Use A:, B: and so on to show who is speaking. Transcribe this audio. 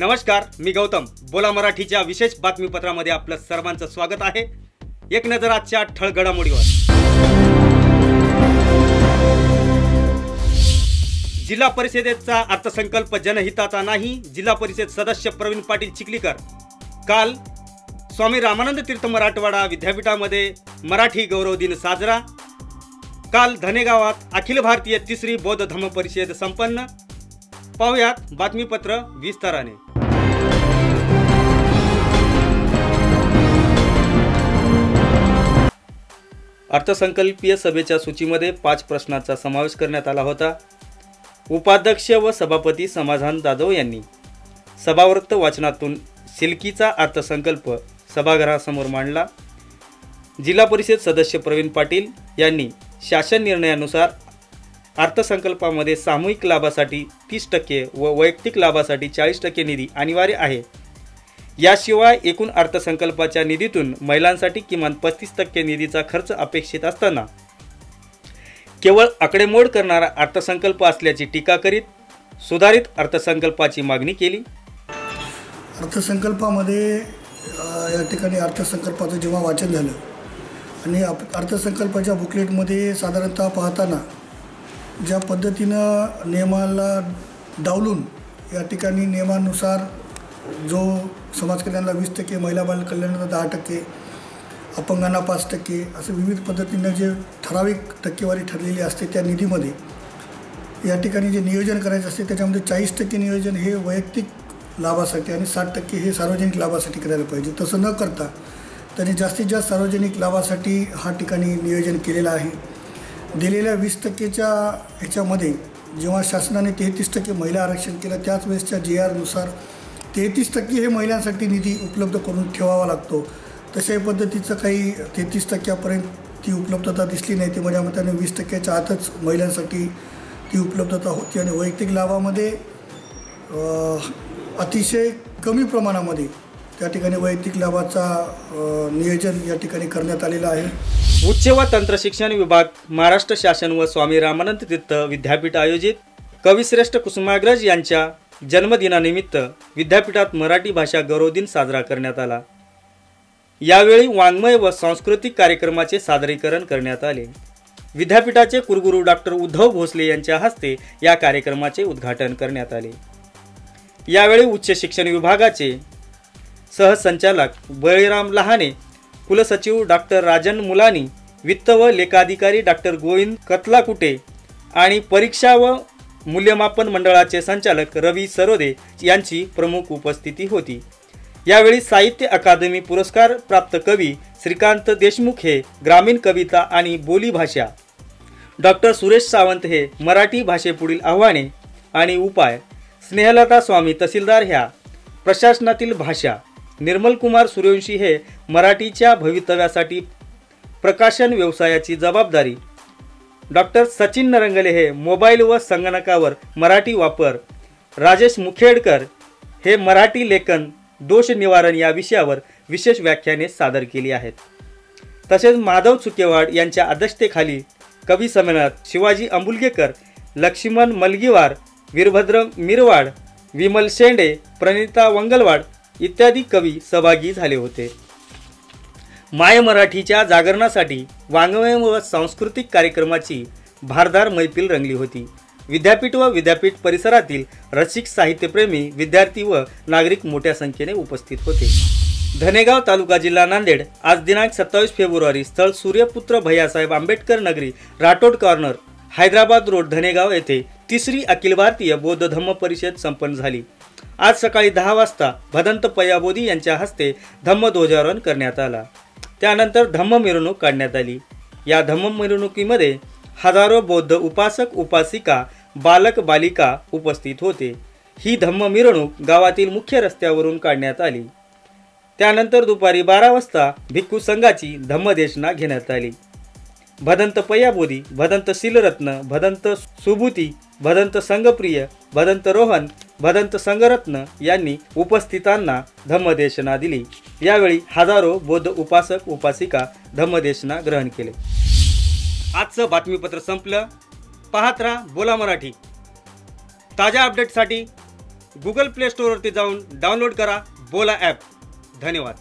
A: नमस्कार, मी गौतम. बोला मराठीच्या विशेष बातमीपत्रामध्ये आपलं सर्वांचं स्वागत आहे. एक नजर आजच्या ठळक घडामोडीवर. जिल्हा परिषदेचा अर्थसंकल्प जनहिताचा नाही. जिल्हा परिषद सदस्य प्रवीण पाटील चिखलीकर. काल स्वामी रामानंद तीर्थ मराठवाडा विद्यापीठामध्ये मराठी गौरव दिन साजरा. काल धनेगावात अखिल भारतीय तिसरी बौद्ध धम्म परिषद संपन्न. पाहुयात बातमीपत्र विस्ताराने. अर्थसंकल्पीय सभेच्या सूचीमध्ये 5 प्रश्नांचा समावेश करण्यात आला होता. उपाध्यक्ष व सभापती समाधान जाधव यांनी सभावृत्त वाचनातून सिल्कीचा अर्थसंकल्प सभागृहासमोर मांडला. जिल्हा परिषद सदस्य प्रवीण पाटील यांनी शासन निर्णयानुसार अर्थसंकल्पामध्ये सामूहिक लाभासाठी 30% व वैयक्तिक लाभासाठी 40% निधी अनिवार्य आहे. याशिवाय एकूण अर्थसंकल्पाच्या निधीतून महिलांसाठी किमान 35% निधीचा खर्च अपेक्षित असताना केवळ आकडेमोड करणारा अर्थसंकल्प असल्याची टीका करीत सुधारित अर्थसंकल्पाची मागणी केली.
B: अर्थसंकल्पामध्ये या ठिकाणी अर्थसंकल्पाचं जेव्हा वाचन झालं आणि अर्थसंकल्पाच्या बुकलेटमध्ये साधारणतः पाहताना ज्या पद्धतीनं नियमाला डावलून या ठिकाणी नियमानुसार जो समाज कल्याणाला 20%, महिला बाल कल्याणाला 10%, अपंगांना 5% असं विविध पद्धतीनं जे ठराविक टक्केवारी ठरलेली असते त्या निधीमध्ये या ठिकाणी जे नियोजन करायचं असते त्याच्यामध्ये 40% नियोजन हे वैयक्तिक लाभासाठी आणि 60% हे सार्वजनिक लाभासाठी करायला पाहिजे. तसं न करता त्यांनी जास्तीत जास्त सार्वजनिक लाभासाठी हा ठिकाणी नियोजन केलेलं आहे. दिलेल्या 20%च्या ह्याच्यामध्ये जेव्हा शासनाने 33% महिला आरक्षण केलं त्याच वेळेसच्या GR नुसार 33% हे महिलांसाठी निधी उपलब्ध करून ठेवावा लागतो. तशाही पद्धतीचं काही 33%पर्यंत ती उपलब्धता दिसली नाही. ती माझ्या मताने 20%च्या आतच महिलांसाठी ती उपलब्धता होती आणि वैयक्तिक लाभामध्ये अतिशय कमी प्रमाणामध्ये त्या ठिकाणी वैयक्तिक लाभाचा नियोजन या ठिकाणी करण्यात आलेलं आहे.
A: उच्च व तंत्र शिक्षण विभाग, महाराष्ट्र शासन व स्वामी रामानंद तीर्थ विद्यापीठ आयोजित कविश्रेष्ठ कुसुमाग्रज यांच्या जन्मदिनानिमित्त विद्यापीठात मराठी भाषा गौरव दिन साजरा करण्यात आला. यावेळी वाङ्मय व सांस्कृतिक कार्यक्रमाचे सादरीकरण करण्यात आले. विद्यापीठाचे कुलगुरू डॉक्टर उद्धव भोसले यांच्या हस्ते या कार्यक्रमाचे उद्घाटन करण्यात आले. यावेळी उच्च शिक्षण विभागाचे सहसंचालक बळीराम लहाने, कुलसचिव डॉक्टर राजन मुलानी, वित्त व लेखाधिकारी डॉक्टर गोविंद कतलाकुटे आणि परीक्षा व मूल्यमापन मंडळाचे संचालक रवी सरोदे यांची प्रमुख उपस्थिती होती. यावेळी साहित्य अकादमी पुरस्कार प्राप्त कवी श्रीकांत देशमुख हे ग्रामीण कविता आणि बोलीभाषा, डॉक्टर सुरेश सावंत हे मराठी भाषेपुढील आव्हाने आणि उपाय, स्नेहलता स्वामी तहसीलदार ह्या प्रशासनातील भाषा, निर्मल कुमार सूर्यवंशी हे मराठीच्या भवितव्यासाठी प्रकाशन व्यवसायाची जबाबदारी, डॉक्टर सचिन नरंगले हे मोबाईल व संगणकावर मराठी वापर, राजेश मुखेडकर हे मराठी लेखन दोष निवारण या विषयावर विशेष व्याख्याने सादर केली आहेत. तसेच माधव चुकेवाड यांच्या अध्यक्षतेखाली कवी संमेलनात शिवाजी अंबुलगेकर, लक्ष्मण मलगीवार, वीरभद्र मिरवाड, विमल शेंडे, प्रणिता वंगलवाड इत्यादी कवी सहभागी झाले होते. माय मराठीच्या जागरणासाठी वाङ्मय व सांस्कृतिक कार्यक्रमाची भारदार मैफिल रंगली होती. विद्यापीठ व विद्यापीठ परिसरातील रसिक साहित्यप्रेमी विद्यार्थी व नागरिक मोठ्या संख्येने उपस्थित होते. धनेगाव तालुका जिल्हा नांदेड. आज दिनांक 27 फेब्रुवारी स्थळ सूर्यपुत्र भैयासाहेब आंबेडकर नगरी, राठोड कॉर्नर, हैदराबाद रोड, धनेगाव येथे तिसरी अखिल भारतीय बौद्ध धम्म परिषद संपन्न झाली. आज सकाळी 10 वाजता भदंत पयाबोधी यांच्या हस्ते धम्मध्वजारोहण करण्यात आला. त्यानंतर धम्म मिरवणूक काढण्यात आली. या धम्म मिरवणुकीमध्ये हजारो बौद्ध उपासक उपासिका, बालक बालिका उपस्थित होते. ही धम्म मिरवणूक गावातील मुख्य रस्त्यावरून काढण्यात आली. त्यानंतर दुपारी 12 वाजता भिक्खू संघाची धम्मदेशना घेण्यात आली. भदंत पयाबोधी, भदंत शीलरत्न, भदंत सुबुती, भदंत संघप्रिय, भदंत रोहन, भदंत संघरत्न यांनी उपस्थितांना धम्मदेशना दिली. यावेळी हजारो बौद्ध उपासक उपासिका धम्मदेशना ग्रहण केले. आजचं बातमीपत्र संपलं. पाहत राहा बोला मराठी. ताज्या अपडेटसाठी गुगल प्ले स्टोअरवरती जाऊन डाउनलोड करा बोला ॲप. धन्यवाद.